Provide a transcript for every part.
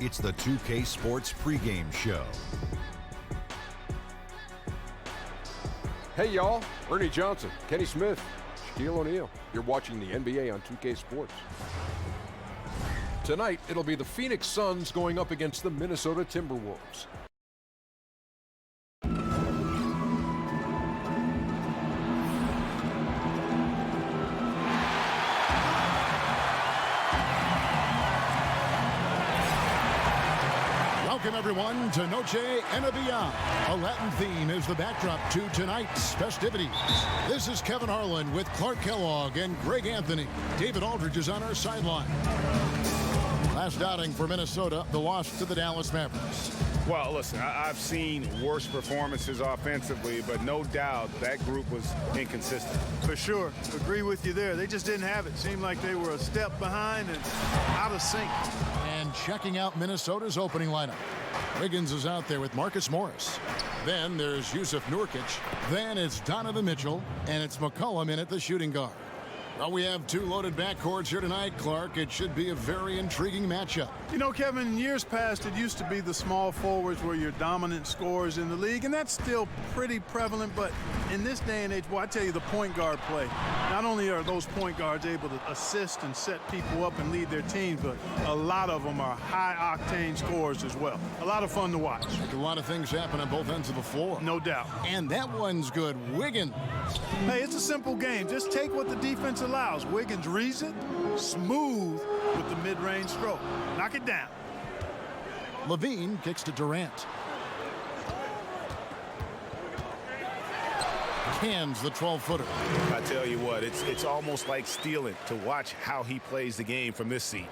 It's the 2K Sports pregame show. Hey y'all, Ernie Johnson, Kenny Smith, Shaquille O'Neal. You're watching the NBA on 2K Sports. Tonight, it'll be the Phoenix Suns going up against the Minnesota Timberwolves. Welcome, everyone, to Noche and Beyond. A Latin theme is the backdrop to tonight's festivities. This is Kevin Harlan with Clark Kellogg and Greg Anthony. David Aldridge is on our sideline. Last outing for Minnesota, the loss to the Dallas Mavericks. Well, listen, I've seen worse performances offensively, but no doubt that group was inconsistent. For sure. Agree with you there. They just didn't have it. Seemed like they were a step behind and out of sync. And checking out Minnesota's opening lineup. Wiggins is out there with Marcus Morris. Then there's Yusuf Nurkic. Then it's Donovan Mitchell. And it's McCollum in at the shooting guard. Well, we have two loaded backcourts here tonight, Clark. It should be a very intriguing matchup. You know, Kevin, in years past, it used to be the small forwards were your dominant scorers in the league, and that's still pretty prevalent. But in this day and age, boy, I tell you, the point guard play, not only are those point guards able to assist and set people up and lead their teams, but a lot of them are high-octane scorers as well. A lot of fun to watch. A lot of things happen on both ends of the floor. No doubt. And that one's good. Wiggins. Hey, it's a simple game. Just take what the defense allows. Wiggins reads it, smooth with the mid-range stroke. Knock it down. Levine kicks to Durant. Cans the 12-footer. I tell you what, it's almost like stealing to watch how he plays the game from this seat.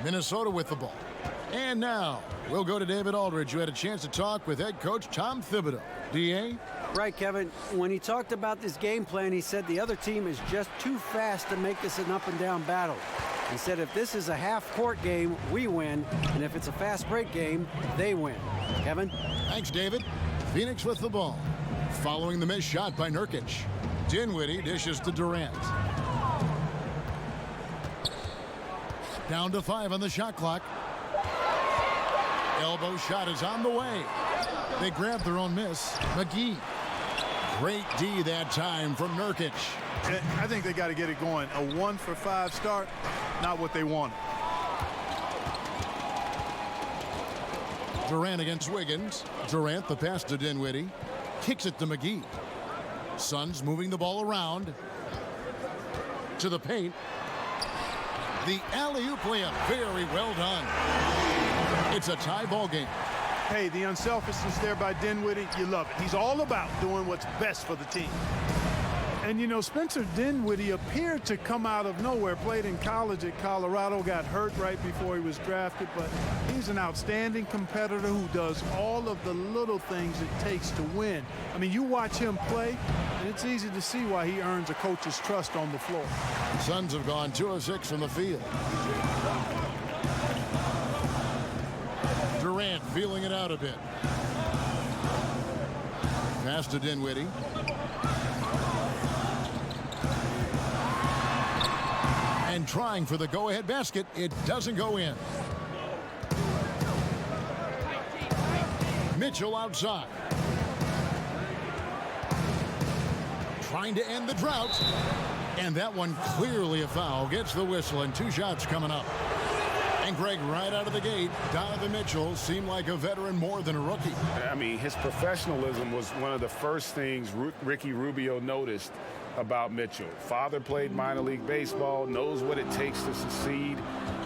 Minnesota with the ball. And now we'll go to David Aldridge, who had a chance to talk with head coach Tom Thibodeau. D.A.? Right, Kevin. When he talked about this game plan, he said the other team is just too fast to make this an up-and-down battle. He said if this is a half-court game, we win, and if it's a fast-break game, they win. Kevin? Thanks, David. Phoenix with the ball. Following the missed shot by Nurkic. Dinwiddie dishes to Durant. Down to 5 on the shot clock. Elbow shot is on the way. They grab their own miss. McGee. Great D that time from Nurkic. I think they got to get it going. A 1-for-5 start, not what they wanted. Durant against Wiggins. Durant the pass to Dinwiddie. Kicks it to McGee. Suns moving the ball around. To the paint. The alley-oop layup. Very well done. It's a tie ball game. Hey, the unselfishness there by Dinwiddie, you love it. He's all about doing what's best for the team. And, you know, Spencer Dinwiddie appeared to come out of nowhere. Played in college at Colorado, got hurt right before he was drafted. But he's an outstanding competitor who does all of the little things it takes to win. I mean, you watch him play, and it's easy to see why he earns a coach's trust on the floor. The Suns have gone 2 of 6 from the field. Durant feeling it out a bit. Pass to Dinwiddie. And trying for the go-ahead basket. It doesn't go in. Mitchell outside. Trying to end the drought. And that one clearly a foul. Gets the whistle and 2 shots coming up. And Greg, right out of the gate, Donovan Mitchell seemed like a veteran more than a rookie. I mean, his professionalism was one of the first things Ricky Rubio noticed about Mitchell. Father played minor league baseball, knows what it takes to succeed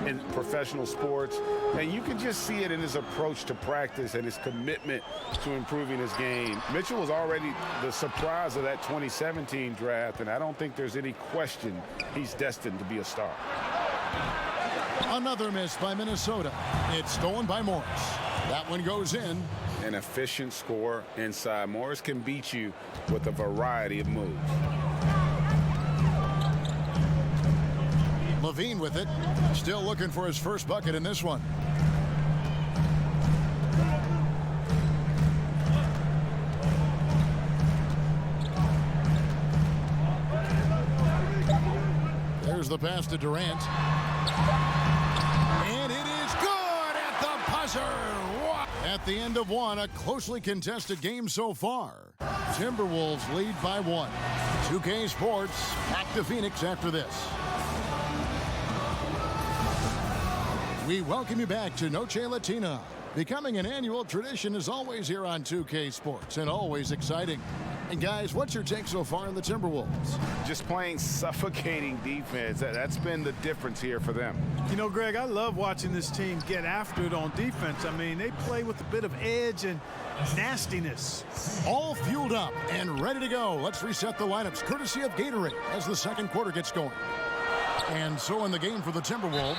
in professional sports. And you can just see it in his approach to practice and his commitment to improving his game. Mitchell was already the surprise of that 2017 draft, and I don't think there's any question he's destined to be a star. Another miss by Minnesota. It's stolen by Morris. That one goes in. An efficient scorer inside. Morris can beat you with a variety of moves. Levine with it. Still looking for his first bucket in this one. There's the pass to Durant. And it is good! the end of one, a closely contested game so far. Timberwolves lead by 1. 2K Sports back to Phoenix after this. We welcome you back to Noche Latina. Becoming an annual tradition is always here on 2K Sports and always exciting. And guys, what's your take so far on the Timberwolves? Just playing suffocating defense. That's been the difference here for them. You know, Greg, I love watching this team get after it on defense. I mean, they play with a bit of edge and nastiness. All fueled up and ready to go. Let's reset the lineups courtesy of Gatorade as the second quarter gets going. And so in the game for the Timberwolves,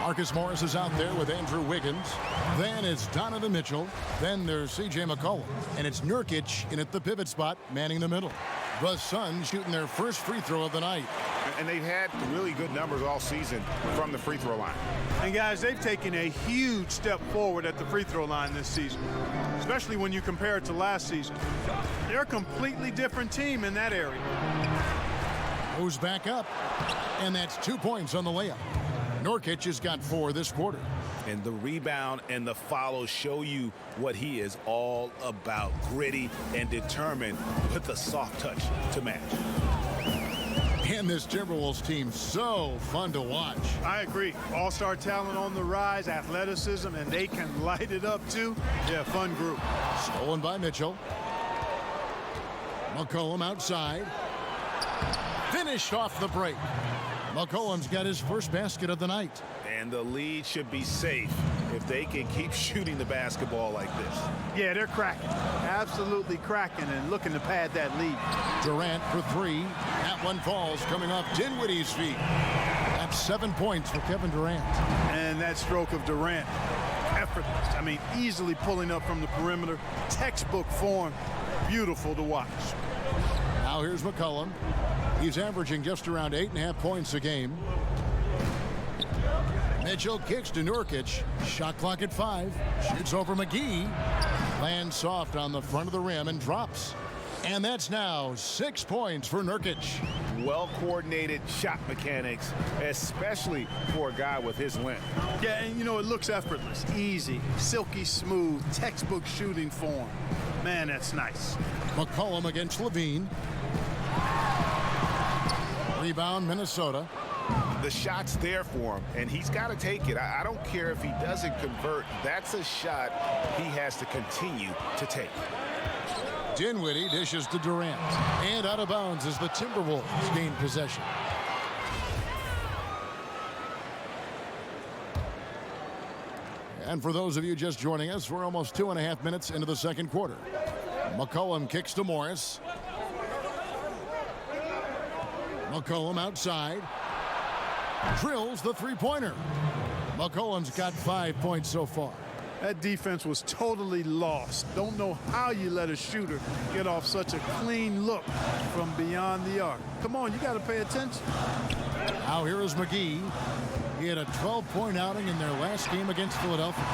Marcus Morris is out there with Andrew Wiggins. Then it's Donovan Mitchell. Then there's C.J. McCollum. And it's Nurkic in at the pivot spot, manning the middle. The Suns shooting their first free throw of the night. And they've had really good numbers all season from the free throw line. And guys, they've taken a huge step forward at the free throw line this season, especially when you compare it to last season. They're a completely different team in that area. Goes back up. And that's 2 points on the layup. Nurkic has got 4 this quarter. And the rebound and the follow show you what he is all about. Gritty and determined with the soft touch to match. And this Timberwolves team, so fun to watch. I agree. All-star talent on the rise, athleticism, and they can light it up too. Yeah, fun group. Stolen by Mitchell. McCollum outside. Finished off the break. McCollum's got his first basket of the night. And the lead should be safe if they can keep shooting the basketball like this. Yeah, they're cracking. Absolutely cracking and looking to pad that lead. Durant for 3. That one falls coming off Dinwiddie's feet. That's 7 points for Kevin Durant. And that stroke of Durant, effortless. I mean, easily pulling up from the perimeter. Textbook form. Beautiful to watch. Now here's McCollum. He's averaging just around 8.5 points a game. Mitchell kicks to Nurkic. Shot clock at 5. Shoots over McGee. Lands soft on the front of the rim and drops. And that's now 6 points for Nurkic. Well-coordinated shot mechanics, especially for a guy with his length. Yeah, and you know, it looks effortless. Easy, silky smooth, textbook shooting form. Man, that's nice. McCollum against Levine. Rebound, Minnesota. The shot's there for him, and he's got to take it. I don't care if he doesn't convert. That's a shot he has to continue to take. Dinwiddie dishes to Durant. And out of bounds as the Timberwolves gain possession. And for those of you just joining us, we're almost 2.5 minutes into the second quarter. McCollum kicks to Morris. McCollum outside. Drills the three-pointer. McCollum's got 5 points so far. That defense was totally lost. Don't know how you let a shooter get off such a clean look from beyond the arc. Come on, you got to pay attention. Now here is McGee. He had a 12-point outing in their last game against Philadelphia.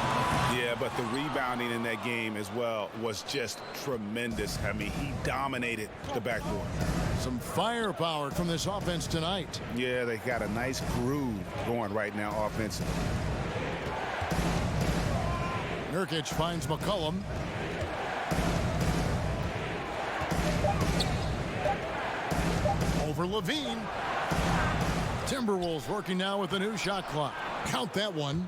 Yeah, but the rebounding in that game as well was just tremendous. I mean, he dominated the backboard. Some firepower from this offense tonight. Yeah, they got a nice groove going right now offensively. Nurkic finds McCollum. Over Levine. Timberwolves working now with a new shot clock. Count that one.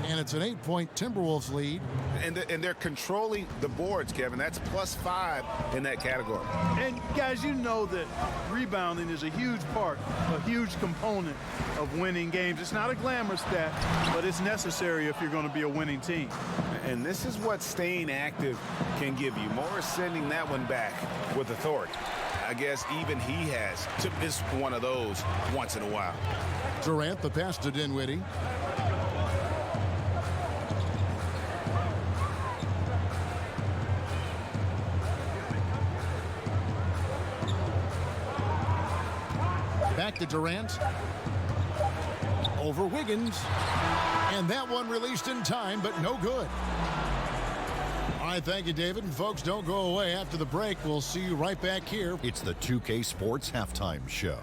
And it's an 8-point Timberwolves lead. And they're controlling the boards, Kevin. That's +5 in that category. And guys, you know that rebounding is a huge part, a huge component of winning games. It's not a glamorous stat, but it's necessary if you're going to be a winning team. And this is what staying active can give you. Morris sending that one back with authority. I guess even he has to miss one of those once in a while. Durant, the pass to Dinwiddie. Back to Durant. Over Wiggins. And that one released in time, but no good. All right, thank you, David. And folks, don't go away after the break. We'll see you right back here. It's the 2K Sports Halftime Show.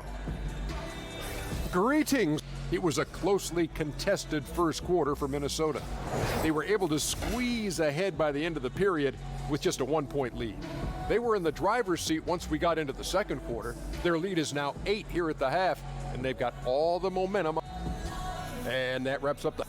Greetings. It was a closely contested first quarter for Minnesota. They were able to squeeze ahead by the end of the period with just a 1-point lead. They were in the driver's seat once we got into the second quarter. Their lead is now 8 here at the half, and they've got all the momentum. And that wraps up the...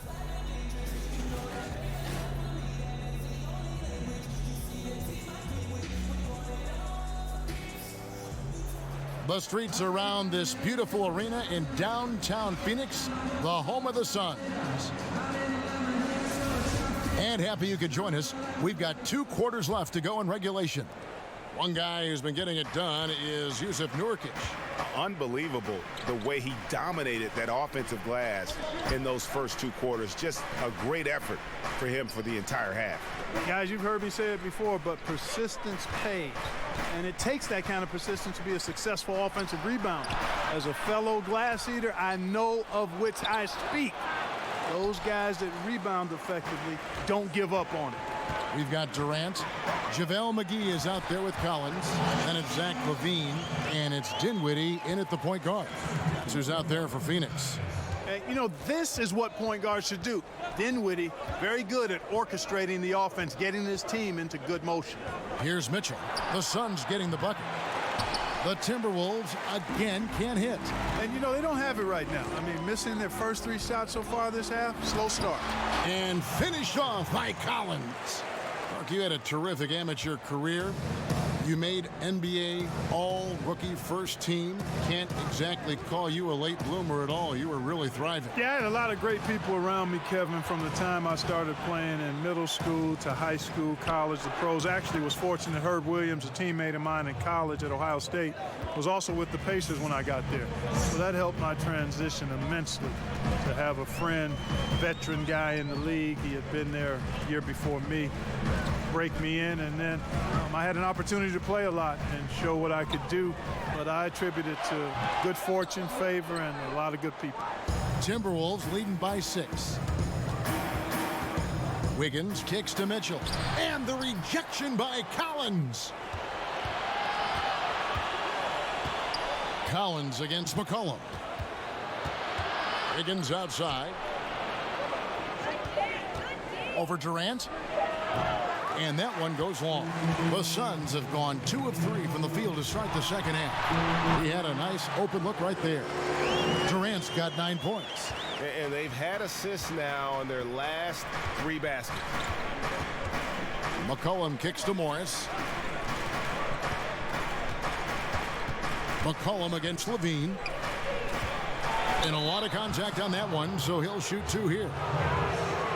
The streets around this beautiful arena in downtown Phoenix, the home of the Suns. And happy you could join us. We've got 2 quarters left to go in regulation. One guy who's been getting it done is Jusuf Nurkic. Unbelievable the way he dominated that offensive glass in those first 2 quarters. Just a great effort for him for the entire half. Guys, you've heard me say it before, but persistence pays. And it takes that kind of persistence to be a successful offensive rebounder. As a fellow glass eater, I know of which I speak. Those guys that rebound effectively don't give up on it. We've got Durant. JaVale McGee is out there with Collins. Then it's Zach LaVine. And it's Dinwiddie in at the point guard. Who's out there for Phoenix. And, you know, this is what point guards should do. Dinwiddie, very good at orchestrating the offense, getting his team into good motion. Here's Mitchell. The Suns getting the bucket. The Timberwolves again can't hit. And, you know, they don't have it right now. I mean, missing their first 3 shots so far this half, slow start. And finished off by Collins. Mark, you had a terrific amateur career. You made NBA all-rookie first team. Can't exactly call you a late bloomer at all. You were really thriving. Yeah, I had a lot of great people around me, Kevin, from the time I started playing in middle school to high school, college, the pros. Actually was fortunate Herb Williams, a teammate of mine in college at Ohio State, was also with the Pacers when I got there. So that helped my transition immensely to have a friend, veteran guy in the league. He had been there a year before me, break me in, and then I had an opportunity to play a lot and show what I could do, but I attribute it to good fortune, favor, and a lot of good people. Timberwolves leading by 6. Wiggins kicks to Mitchell, and the rejection by Collins. Collins against McCollum. Wiggins outside. Over Durant. And that one goes long. The Suns have gone 2 of 3 from the field to start the second half. He had a nice open look right there. Durant's got 9 points. And they've had assists now on their last 3 baskets. McCollum kicks to Morris. McCollum against LaVine. And a lot of contact on that one, so he'll shoot 2 here.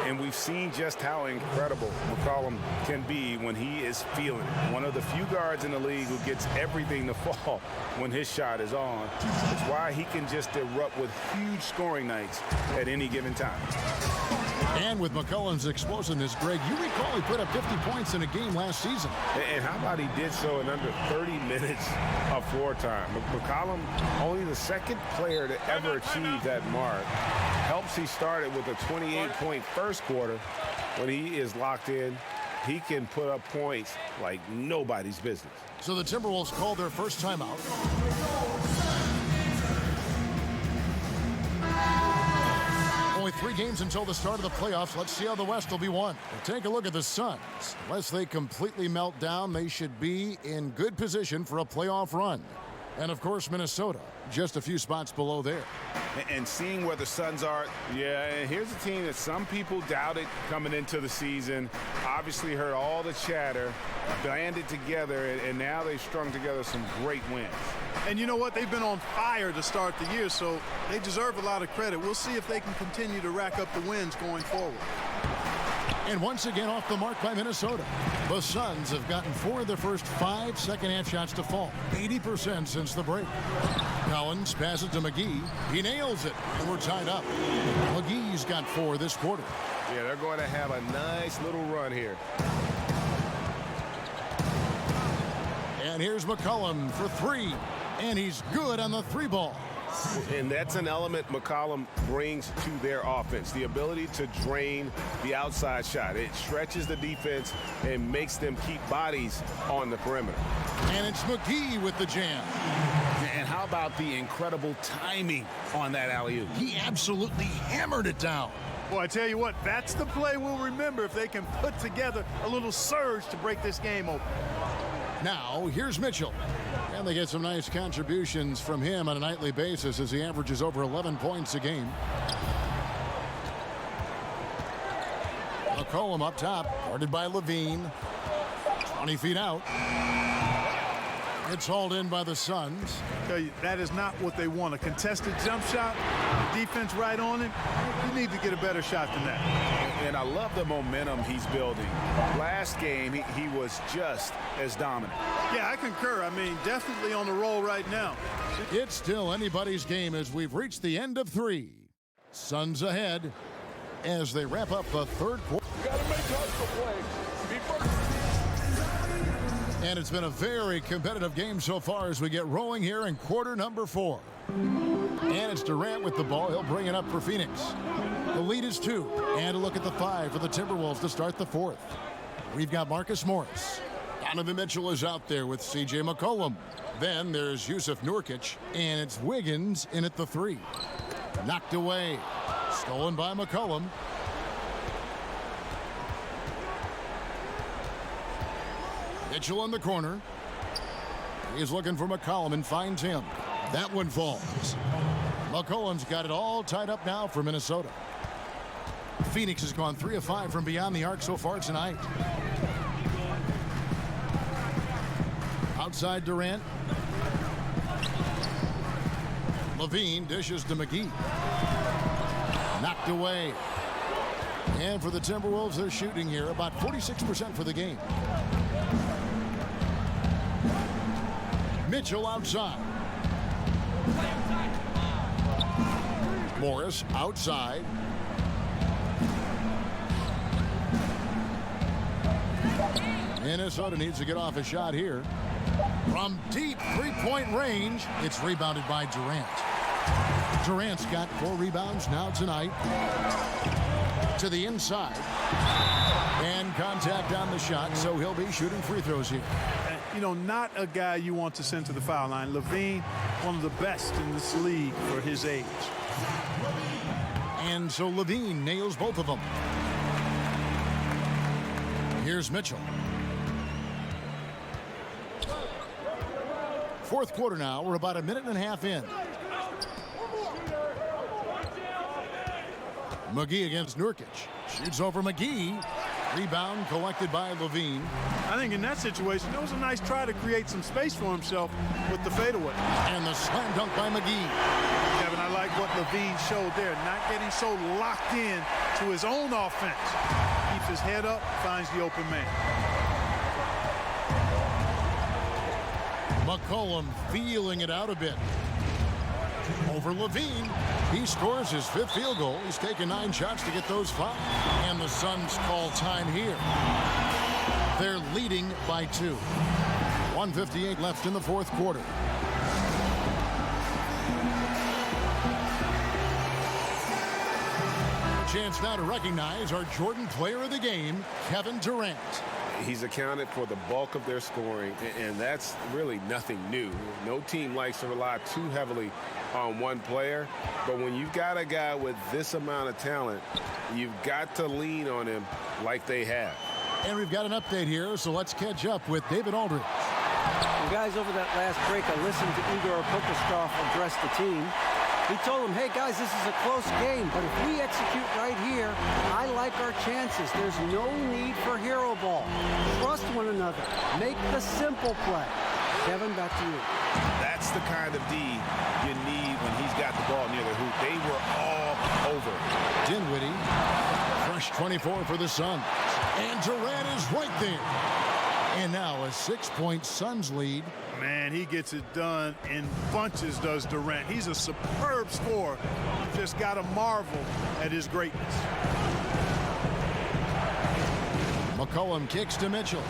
And we've seen just how incredible McCollum can be when he is feeling it. One of the few guards in the league who gets everything to fall when his shot is on. It's why he can just erupt with huge scoring nights at any given time. And with McCollum's explosiveness, Greg, you recall he put up 50 points in a game last season. And how about he did so in under 30 minutes of floor time? McCollum, only the 2nd player to ever achieve that mark. Helps he started with a 28-point first quarter. When he is locked in, he can put up points like nobody's business. So the Timberwolves called their first timeout. Only 3 games until the start of the playoffs. Let's see how the West will be won. We'll take a look at the Suns. Unless they completely melt down, they should be in good position for a playoff run. And, of course, Minnesota, just a few spots below there. And seeing where the Suns are, yeah, and here's a team that some people doubted coming into the season. Obviously heard all the chatter, banded together, and now they've strung together some great wins. And you know what? They've been on fire to start the year, so they deserve a lot of credit. We'll see if they can continue to rack up the wins going forward. And once again off the mark by Minnesota. The Suns have gotten 4 of their first 5 second-half shots to fall. 80% since the break. Collins passes to McGee. He nails it, and we're tied up. McGee's got 4 this quarter. Yeah, they're going to have a nice little run here. And here's McCollum for 3. And he's good on the 3 ball. And that's an element McCollum brings to their offense, the ability to drain the outside shot. It stretches the defense and makes them keep bodies on the perimeter. And it's McGee with the jam. And how about the incredible timing on that alley-oop? He absolutely hammered it down. Boy, I tell you what, that's the play we'll remember if they can put together a little surge to break this game open. Now, here's Mitchell. And they get some nice contributions from him on a nightly basis as he averages over 11 points a game. McCollum up top, guarded by Levine. 20 feet out. It's hauled in by the Suns. Tell you, that is not what they want. A contested jump shot, the defense right on it. You need to get a better shot than that. And I love the momentum he's building. Last game, he was just as dominant. Yeah, I concur. I mean, definitely on the roll right now. It's still anybody's game as we've reached the end of 3. Suns ahead as they wrap up the third quarter. You got to make hustle plays. Be first. And it's been a very competitive game so far as we get rolling here in quarter number 4. And it's Durant with the ball. He'll bring it up for Phoenix. The lead is 2. And a look at the 5 for the Timberwolves to start the 4th. We've got Marcus Morris. Donovan Mitchell is out there with C.J. McCollum. Then there's Yusuf Nurkic. And it's Wiggins in at the 3. Knocked away. Stolen by McCollum. Mitchell in the corner. He's looking for McCollum and finds him. That one falls. McCollum's got it all tied up now for Minnesota. Phoenix has gone 3 of 5 from beyond the arc so far tonight. Outside Durant. Levine dishes to McGee. Knocked away. And for the Timberwolves, they're shooting here about 46% for the game. Mitchell outside. Morris outside. Minnesota needs to get off a shot here. From deep three-point range, it's rebounded by Durant. Durant's got 4 rebounds now tonight. To the inside. And contact on the shot, so he'll be shooting free throws here. You know, not a guy you want to send to the foul line. Levine, one of the best in this league for his age. And so Levine nails both of them. Here's Mitchell. 4th quarter now. We're about a minute and a half in. McGee against Nurkic. Shoots over McGee. Rebound collected by Levine. I think in that situation, it was a nice try to create some space for himself with the fadeaway. And the slam dunk by McGee. Kevin, I like what Levine showed there, not getting so locked in to his own offense. Keeps his head up, finds the open man. McCollum feeling it out a bit. Over Levine. He scores his 5th field goal. He's taken 9 shots to get those 5. And the Suns call time here. They're leading by 2. 1:58 left in the 4th quarter. A chance now to recognize our Jordan Player of the Game, Kevin Durant. He's accounted for the bulk of their scoring, and that's really nothing new. No team likes to rely too heavily on one player, but when you've got a guy with this amount of talent, you've got to lean on him like they have. And we've got an update here, so let's catch up with David Aldridge. Well, guys, over that last break, I listened to Igor Kokostov address the team. He told them, hey, guys, this is a close game, but if we execute right here, I like our chances. There's no need for hero ball. Trust one another. Make the simple play. Kevin, back to you. That's the kind of D you need when he's got the ball near the hoop. They were all over. Dinwiddie, fresh 24 for the Suns. And Durant is right there. And now a 6-point Suns lead. Man, he gets it done in bunches, does Durant. He's a superb scorer. You just got to marvel at his greatness. McCollum kicks to Mitchell.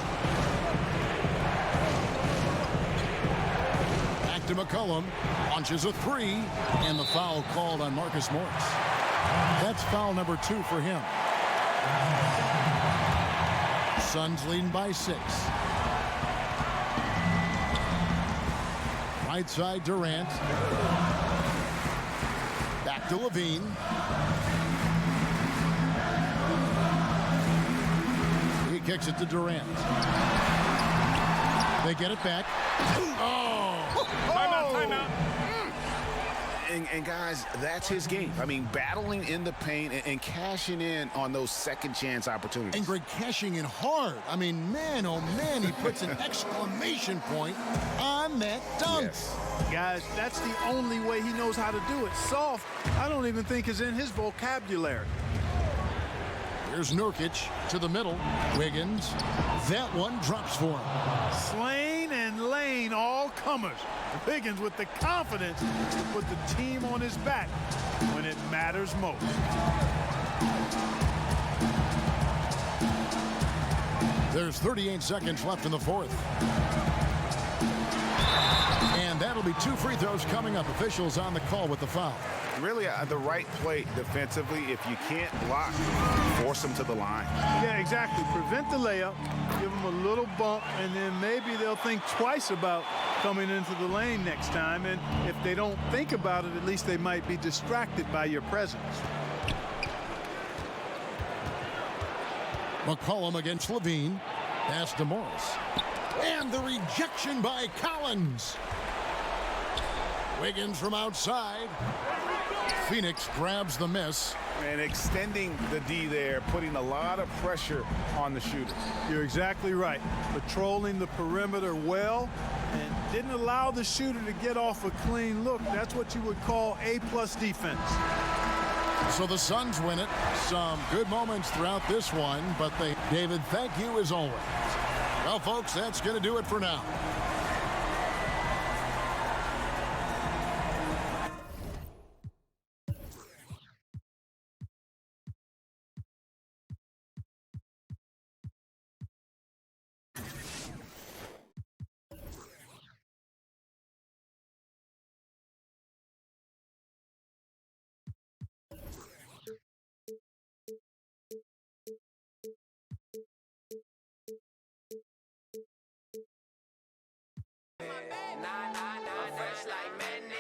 Back to McCollum. Launches a 3. And the foul called on Marcus Morris. That's foul number 2 for him. Suns leading by 6. Right side, Durant. Back to Levine. He kicks it to Durant. They get it back. Oh! Timeout. And guys, that's his game. I mean, battling in the paint and cashing in on those second chance opportunities. And Greg cashing in hard. I mean, man, oh man, he puts an exclamation point on that dunk. Yes. Guys, that's the only way he knows how to do it. Soft, I don't even think is in his vocabulary. Here's Nurkic to the middle. Wiggins. That one drops for him. Slane and Lane, all comers. Wiggins with the confidence to put the team on his back when it matters most. There's 38 seconds left in the fourth. And that'll be 2 free throws coming up. Officials on the call with the foul. Really, the right play defensively. If you can't block, force them to the line. Yeah, exactly. Prevent the layup, give them a little bump, and then maybe they'll think twice about coming into the lane next time. And if they don't think about it, at least they might be distracted by your presence. McCollum against Levine. Pass to Morris. And the rejection by Collins. Wiggins from outside. Phoenix grabs the miss. And extending the D there, putting a lot of pressure on the shooter. You're exactly right. Patrolling the perimeter well and didn't allow the shooter to get off a clean look. That's what you would call A+ defense. So the Suns win it. Some good moments throughout this one, but David, thank you as always. Well, folks, that's going to do it for now. Fresh like Manny.